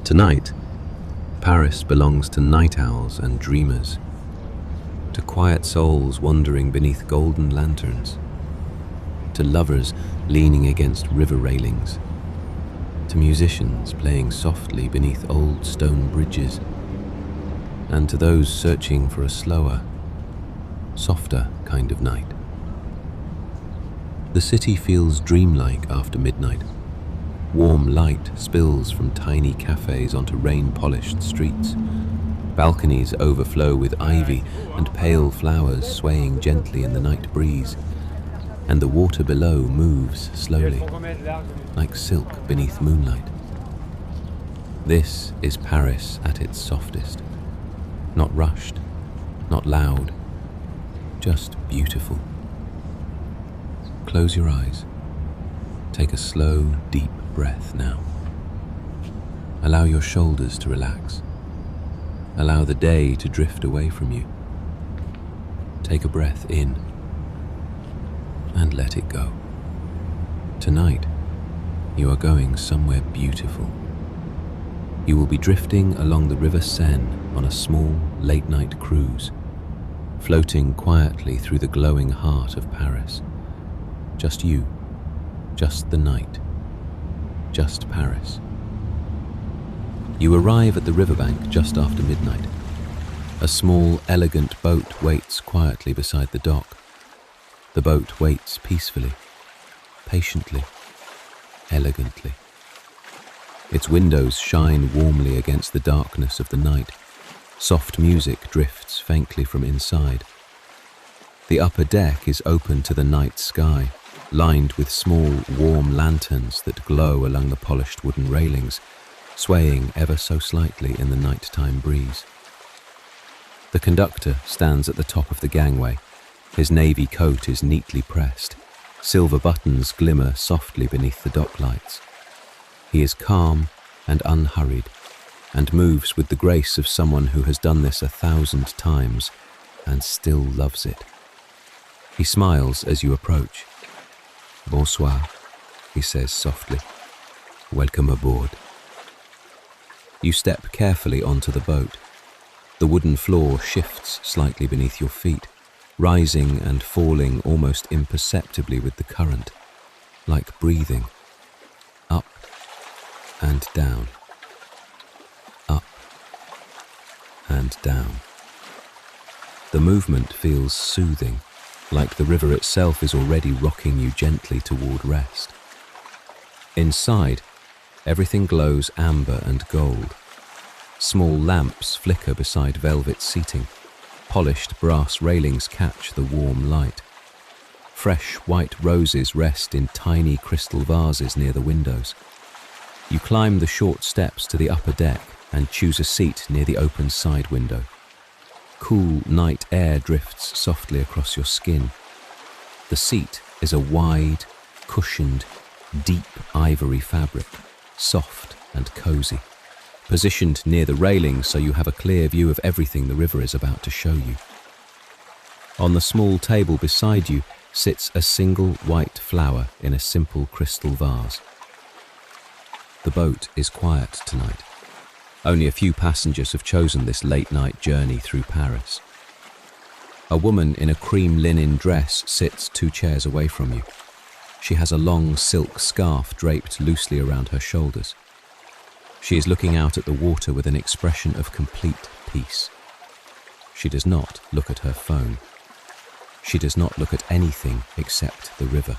Tonight, Paris belongs to night owls and dreamers, to quiet souls wandering beneath golden lanterns, to lovers leaning against river railings, to musicians playing softly beneath old stone bridges, and to those searching for a slower, softer kind of night. The city feels dreamlike after midnight. Warm light spills from tiny cafes onto rain-polished streets. Balconies overflow with ivy and pale flowers swaying gently in the night breeze, and the water below moves slowly, like silk beneath moonlight. This is Paris at its softest. Not rushed, not loud, just beautiful. Close your eyes. Take a slow, deep breath now. Allow your shoulders to relax. Allow the day to drift away from you. Take a breath in and let it go. Tonight, you are going somewhere beautiful. You will be drifting along the River Seine on a small, late-night cruise, floating quietly through the glowing heart of Paris. Just you, just the night, just Paris. You arrive at the riverbank just after midnight. A small, elegant boat waits quietly beside the dock. The boat waits peacefully, patiently, elegantly. Its windows shine warmly against the darkness of the night. Soft music drifts faintly from inside. The upper deck is open to the night sky, lined with small, warm lanterns that glow along the polished wooden railings, swaying ever so slightly in the nighttime breeze. The conductor stands at the top of the gangway. His navy coat is neatly pressed. Silver buttons glimmer softly beneath the dock lights. He is calm and unhurried, and moves with the grace of someone who has done this 1,000 times and still loves it. He smiles as you approach. "Bonsoir," he says softly. "Welcome aboard." You step carefully onto the boat. The wooden floor shifts slightly beneath your feet, rising and falling almost imperceptibly with the current, like breathing. Up and down. Up and down. The movement feels soothing, like the river itself is already rocking you gently toward rest. Inside, everything glows amber and gold. Small lamps flicker beside velvet seating. Polished brass railings catch the warm light. Fresh white roses rest in tiny crystal vases near the windows. You climb the short steps to the upper deck and choose a seat near the open side window. Cool night air drifts softly across your skin. The seat is a wide, cushioned, deep ivory fabric, soft and cozy, positioned near the railing so you have a clear view of everything the river is about to show you. On the small table beside you sits a single white flower in a simple crystal vase. The boat is quiet tonight. Only a few passengers have chosen this late-night journey through Paris. A woman in a cream linen dress sits 2 chairs away from you. She has a long silk scarf draped loosely around her shoulders. She is looking out at the water with an expression of complete peace. She does not look at her phone. She does not look at anything except the river.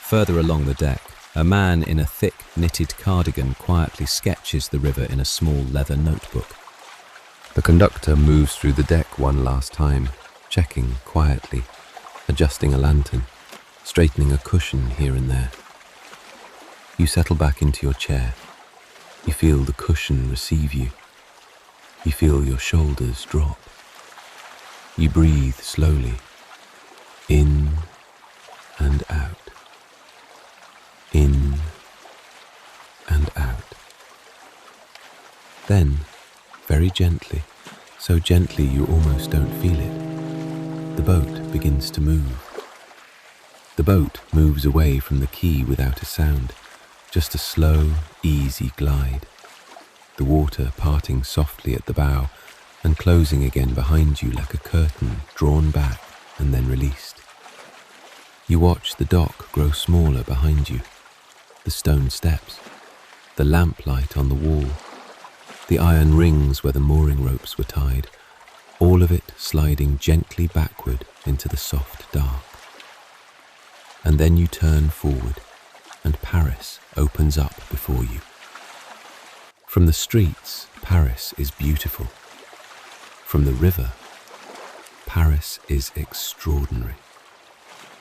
Further along the deck, a man in a thick knitted cardigan quietly sketches the river in a small leather notebook. The conductor moves through the deck one last time, checking quietly, adjusting a lantern, straightening a cushion here and there. You settle back into your chair. You feel the cushion receive you. You feel your shoulders drop. You breathe slowly, in and out. In and out. Then, very gently, so gently you almost don't feel it, the boat begins to move. The boat moves away from the quay without a sound, just a slow, easy glide. the water parting softly at the bow and closing again behind you like a curtain drawn back and then released. You watch the dock grow smaller behind you, the stone steps, the lamplight on the wall, the iron rings where the mooring ropes were tied, all of it sliding gently backward into the soft dark. And then you turn forward, and Paris opens up before you. From the streets, Paris is beautiful. From the river, Paris is extraordinary.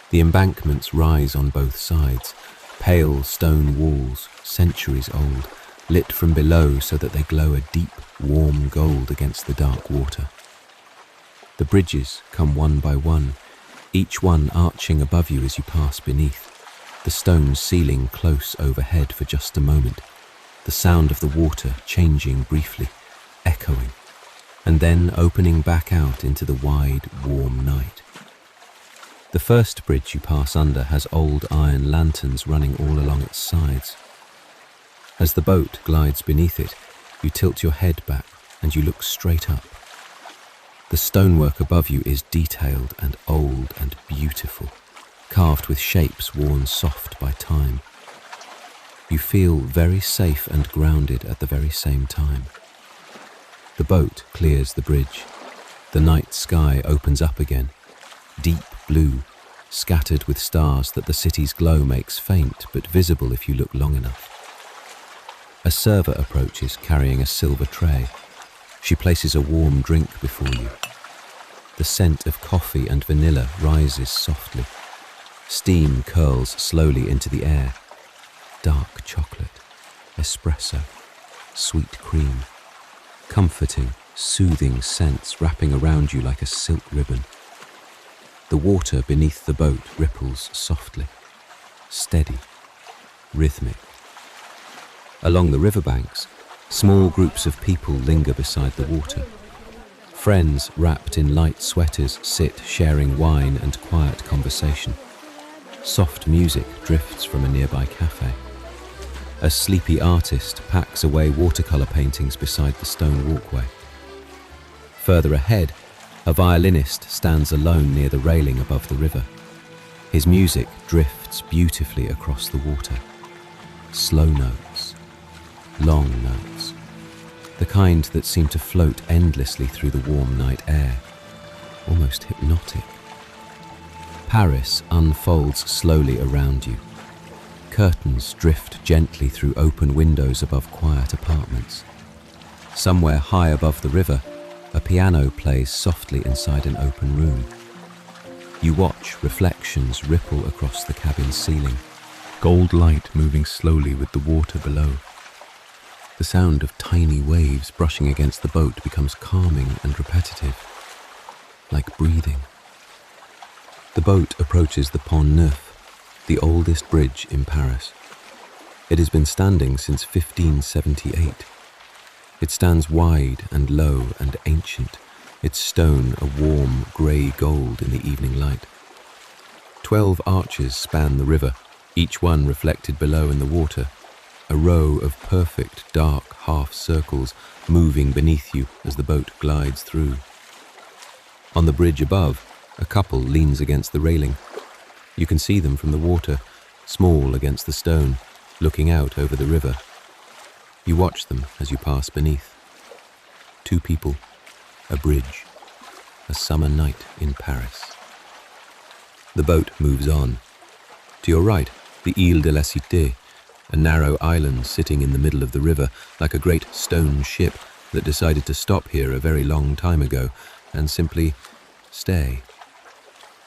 The embankments rise on both sides, pale stone walls, centuries old, lit from below so that they glow a deep, warm gold against the dark water. The bridges come one by one, each one arching above you as you pass beneath, the stone ceiling close overhead for just a moment, the sound of the water changing briefly, echoing, and then opening back out into the wide, warm night. The first bridge you pass under has old iron lanterns running all along its sides. As the boat glides beneath it, you tilt your head back and you look straight up. The stonework above you is detailed and old and beautiful, carved with shapes worn soft by time. You feel very safe and grounded at the very same time. The boat clears the bridge. The night sky opens up again, deep blue, scattered with stars that the city's glow makes faint but visible if you look long enough. A server approaches carrying a silver tray. She places a warm drink before you. The scent of coffee and vanilla rises softly. Steam curls slowly into the air. Dark chocolate, espresso, sweet cream, comforting, soothing scents wrapping around you like a silk ribbon. The water beneath the boat ripples softly, steady, rhythmic. Along the riverbanks, small groups of people linger beside the water. Friends wrapped in light sweaters sit sharing wine and quiet conversation. Soft music drifts from a nearby cafe. A sleepy artist packs away watercolor paintings beside the stone walkway. Further ahead, a violinist stands alone near the railing above the river. His music drifts beautifully across the water. Slow notes, long notes, the kind that seem to float endlessly through the warm night air, almost hypnotic. Paris unfolds slowly around you. Curtains drift gently through open windows above quiet apartments. Somewhere high above the river, a piano plays softly inside an open room. You watch reflections ripple across the cabin ceiling, gold light moving slowly with the water below. The sound of tiny waves brushing against the boat becomes calming and repetitive, like breathing. The boat approaches the Pont Neuf, the oldest bridge in Paris. It has been standing since 1578. It stands wide and low and ancient, its stone a warm grey gold in the evening light. 12 arches span the river, each one reflected below in the water, a row of perfect dark half circles moving beneath you as the boat glides through. On the bridge above, a couple leans against the railing. You can see them from the water, small against the stone, looking out over the river. You watch them as you pass beneath. 2 people, a bridge, a summer night in Paris. The boat moves on. To your right, the Île de la Cité, a narrow island sitting in the middle of the river like a great stone ship that decided to stop here a very long time ago and simply stay.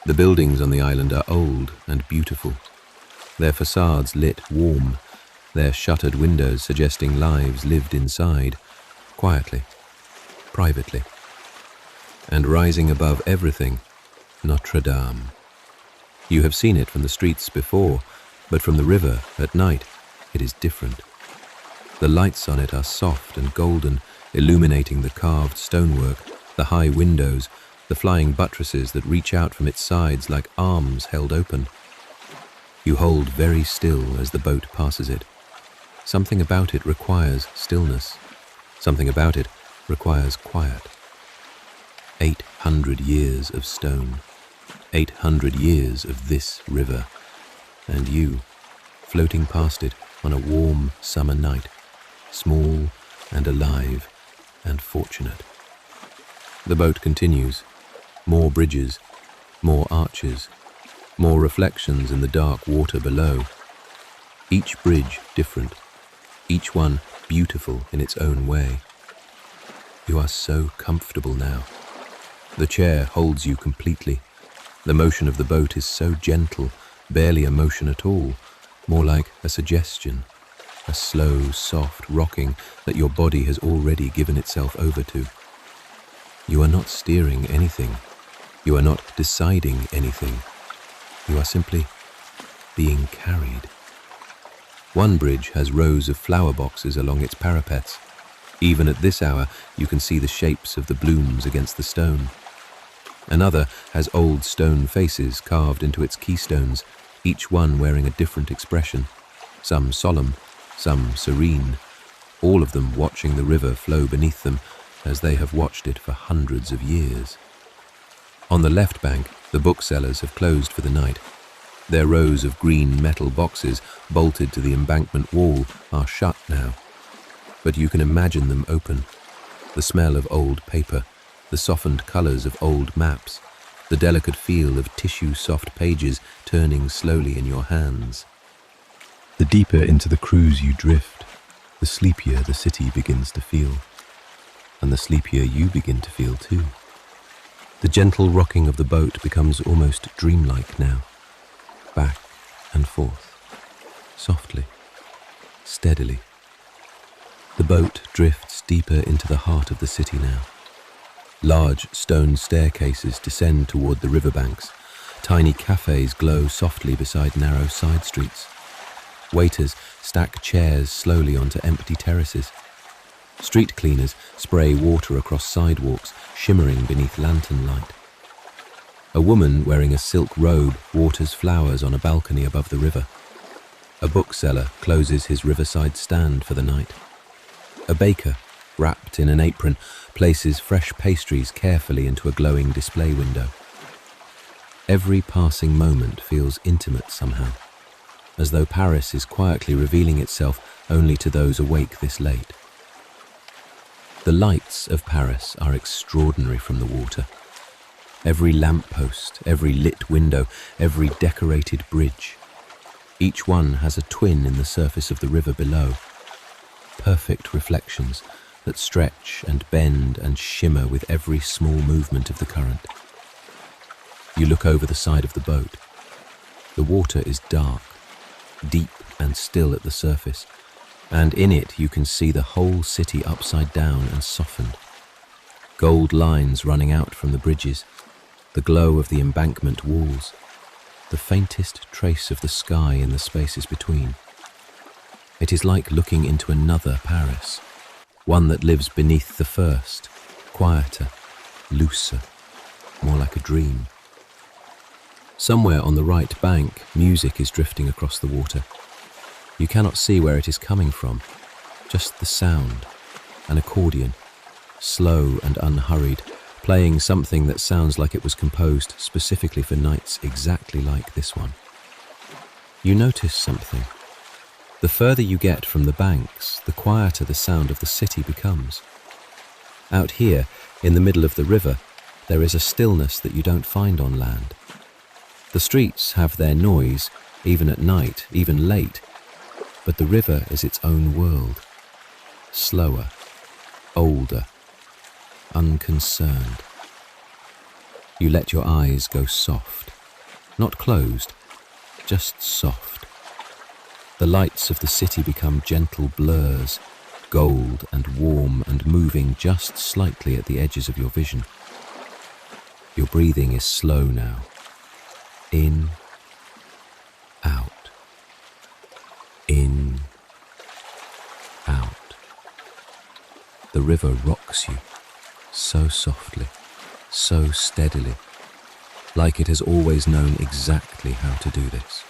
The buildings on the island are old and beautiful, their facades lit warm, their shuttered windows suggesting lives lived inside, quietly, privately. And rising above everything, Notre Dame. You have seen it from the streets before, but from the river at night, it is different. The lights on it are soft and golden, illuminating the carved stonework, the high windows, the flying buttresses that reach out from its sides like arms held open. You hold very still as the boat passes it. Something about it requires stillness, Something about it requires quiet. 800 years of stone, 800 years of this river, and you, floating past it on a warm summer night, small and alive and fortunate. The boat continues. More bridges, more arches, more reflections in the dark water below. Each bridge different, each one beautiful in its own way. You are so comfortable now. The chair holds you completely. The motion of the boat is so gentle, barely a motion at all, more like a suggestion, a slow, soft rocking that your body has already given itself over to. You are not steering anything. You are not deciding anything. You are simply being carried. One bridge has rows of flower boxes along its parapets. Even at this hour, you can see the shapes of the blooms against the stone. Another has old stone faces carved into its keystones, each one wearing a different expression, some solemn, some serene, all of them watching the river flow beneath them as they have watched it for hundreds of years. On the left bank, the booksellers have closed for the night. Their rows of green metal boxes bolted to the embankment wall are shut now. But you can imagine them open. The smell of old paper, the softened colors of old maps, the delicate feel of tissue-soft pages turning slowly in your hands. The deeper into the cruise you drift, the sleepier the city begins to feel. And the sleepier you begin to feel too. The gentle rocking of the boat becomes almost dreamlike now. Back and forth, softly, steadily. The boat drifts deeper into the heart of the city now. Large stone staircases descend toward the riverbanks. Tiny cafes glow softly beside narrow side streets. Waiters stack chairs slowly onto empty terraces. Street cleaners spray water across sidewalks, shimmering beneath lantern light. A woman wearing a silk robe waters flowers on a balcony above the river. A bookseller closes his riverside stand for the night. A baker, wrapped in an apron, places fresh pastries carefully into a glowing display window. Every passing moment feels intimate somehow, as though Paris is quietly revealing itself only to those awake this late. The lights of Paris are extraordinary from the water. Every lamppost, every lit window, every decorated bridge. Each one has a twin in the surface of the river below. Perfect reflections that stretch and bend and shimmer with every small movement of the current. You look over the side of the boat. The water is dark, deep and still at the surface, and in it you can see the whole city upside down and softened. Gold lines running out from the bridges, the glow of the embankment walls, the faintest trace of the sky in the spaces between. It is like looking into another Paris, one that lives beneath the first, quieter, looser, more like a dream. Somewhere on the right bank, music is drifting across the water. You cannot see where it is coming from, just the sound, an accordion, slow and unhurried, playing something that sounds like it was composed specifically for nights exactly like this one. You notice something. The further you get from the banks, the quieter the sound of the city becomes. Out here, in the middle of the river, there is a stillness that you don't find on land. The streets have their noise, even at night, even late, but the river is its own world. Slower, older, unconcerned. You let your eyes go soft, not closed, just soft. The lights of the city become gentle blurs, gold and warm and moving just slightly at the edges of your vision. Your breathing is slow now. In, out, in, out. The river rocks you, so softly, so steadily, like it has always known exactly how to do this.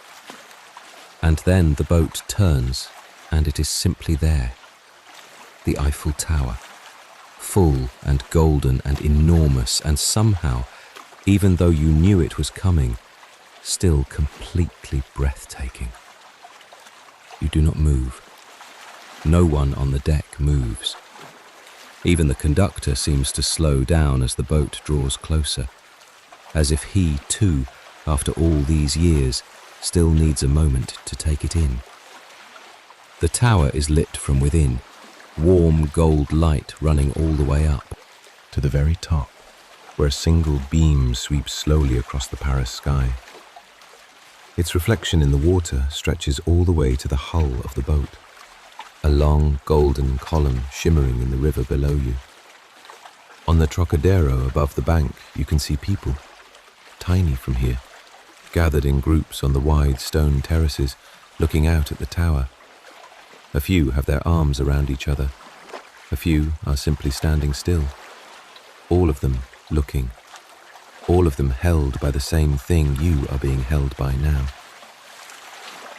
And then the boat turns, and it is simply there. The Eiffel Tower, full and golden and enormous, and somehow, even though you knew it was coming, still completely breathtaking. You do not move. No one on the deck moves. Even the conductor seems to slow down as the boat draws closer, as if he, too, after all these years, still needs a moment to take it in. The tower is lit from within, warm gold light running all the way up to the very top, where a single beam sweeps slowly across the Paris sky. Its reflection in the water stretches all the way to the hull of the boat, a long golden column shimmering in the river below you. On the Trocadero above the bank, you can see people, tiny from here, gathered in groups on the wide stone terraces, looking out at the tower. A few have their arms around each other. A few are simply standing still. All of them looking. All of them held by the same thing you are being held by now.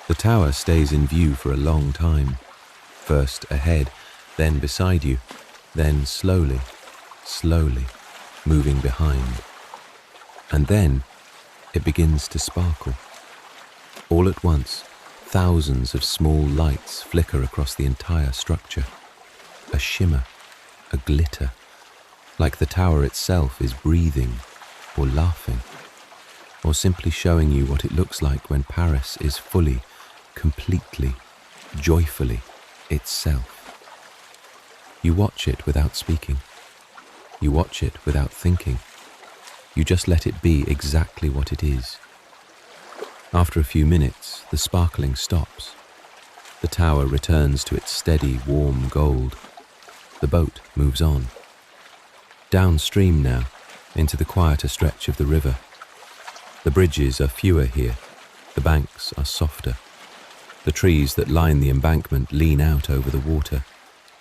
The tower stays in view for a long time. First ahead, then beside you, then slowly, slowly, moving behind. And then it begins to sparkle. All at once, thousands of small lights flicker across the entire structure. A shimmer, a glitter, like the tower itself is breathing or laughing, or simply showing you what it looks like when Paris is fully, completely, joyfully itself. You watch it without speaking. You watch it without thinking. You just let it be exactly what it is. After a few minutes, the sparkling stops. The tower returns to its steady, warm gold. The boat moves on. Downstream now, into the quieter stretch of the river. The bridges are fewer here. The banks are softer. The trees that line the embankment lean out over the water,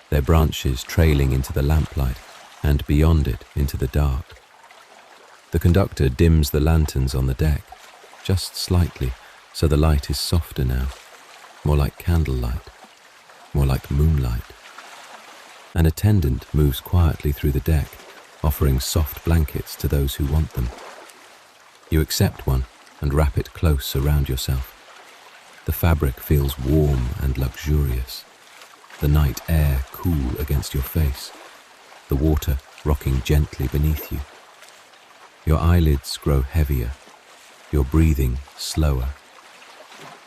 their branches trailing into the lamplight and beyond it into the dark. The conductor dims the lanterns on the deck, just slightly, so the light is softer now, more like candlelight, more like moonlight. An attendant moves quietly through the deck, offering soft blankets to those who want them. You accept one and wrap it close around yourself. The fabric feels warm and luxurious, the night air cool against your face, the water rocking gently beneath you. Your eyelids grow heavier, your breathing slower.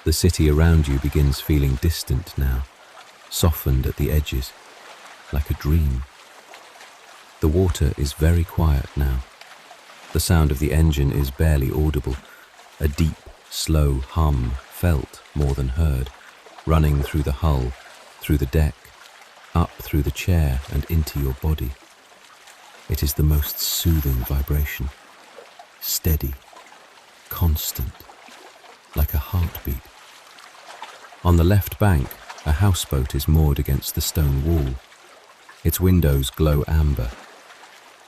The city around you begins feeling distant now, softened at the edges, like a dream. The water is very quiet now. The sound of the engine is barely audible, a deep, slow hum felt more than heard, running through the hull, through the deck, up through the chair and into your body. It is the most soothing vibration, steady, constant, like a heartbeat. On the left bank, a houseboat is moored against the stone wall. Its windows glow amber.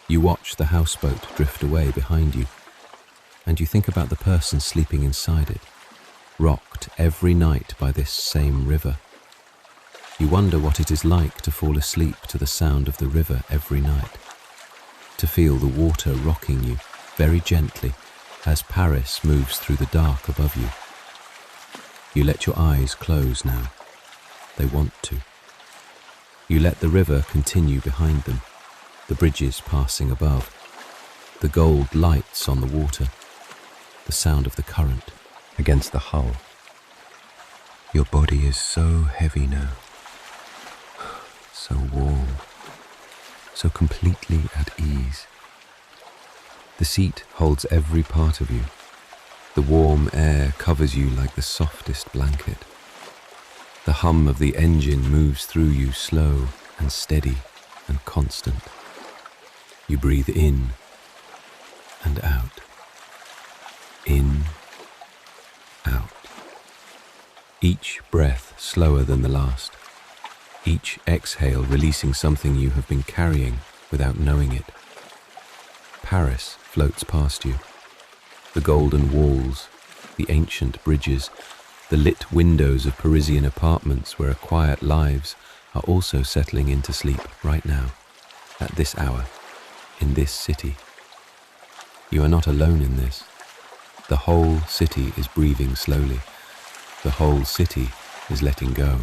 You watch the houseboat drift away behind you, and you think about the person sleeping inside it, rocked every night by this same river. You wonder what it is like to fall asleep to the sound of the river every night, to feel the water rocking you very gently as Paris moves through the dark above you. You let your eyes close now. They want to. You let the river continue behind them, the bridges passing above, the gold lights on the water, the sound of the current against the hull. Your body is so heavy now, so warm, so completely at ease. The seat holds every part of you. The warm air covers you like the softest blanket. The hum of the engine moves through you slow and steady and constant. You breathe in and out. In, out. Each breath slower than the last. Each exhale releasing something you have been carrying without knowing it. Paris floats past you. The golden walls, the ancient bridges, the lit windows of Parisian apartments where quiet lives are also settling into sleep right now, at this hour, in this city. You are not alone in this. The whole city is breathing slowly. The whole city is letting go.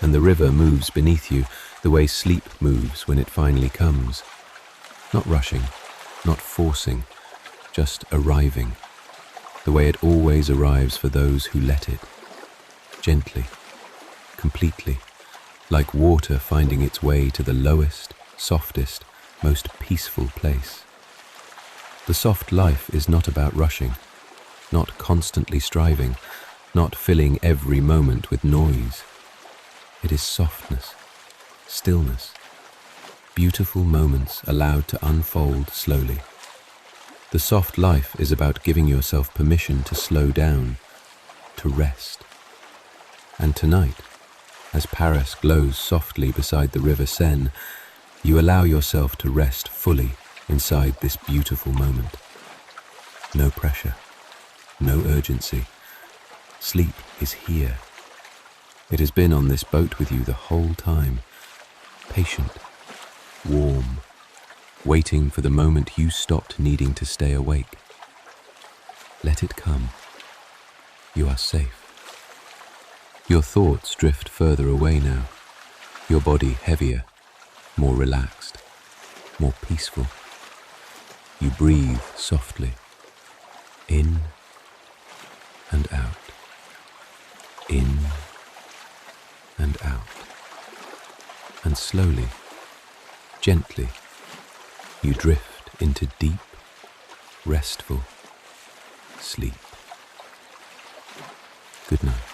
And the river moves beneath you the way sleep moves when it finally comes. Not rushing, not forcing, just arriving, the way it always arrives for those who let it. Gently, completely, like water finding its way to the lowest, softest, most peaceful place. The soft life is not about rushing, not constantly striving, not filling every moment with noise. It is softness, stillness, beautiful moments allowed to unfold slowly. The soft life is about giving yourself permission to slow down, to rest. And tonight, as Paris glows softly beside the river Seine, you allow yourself to rest fully inside this beautiful moment. No pressure, no urgency. Sleep is here. It has been on this boat with you the whole time, patient, warm, waiting for the moment you stopped needing to stay awake. Let it come. You are safe. Your thoughts drift further away now, your body heavier, more relaxed, more peaceful. You breathe softly, in and out, in and out, and slowly, gently, you drift into deep, restful sleep. Good night.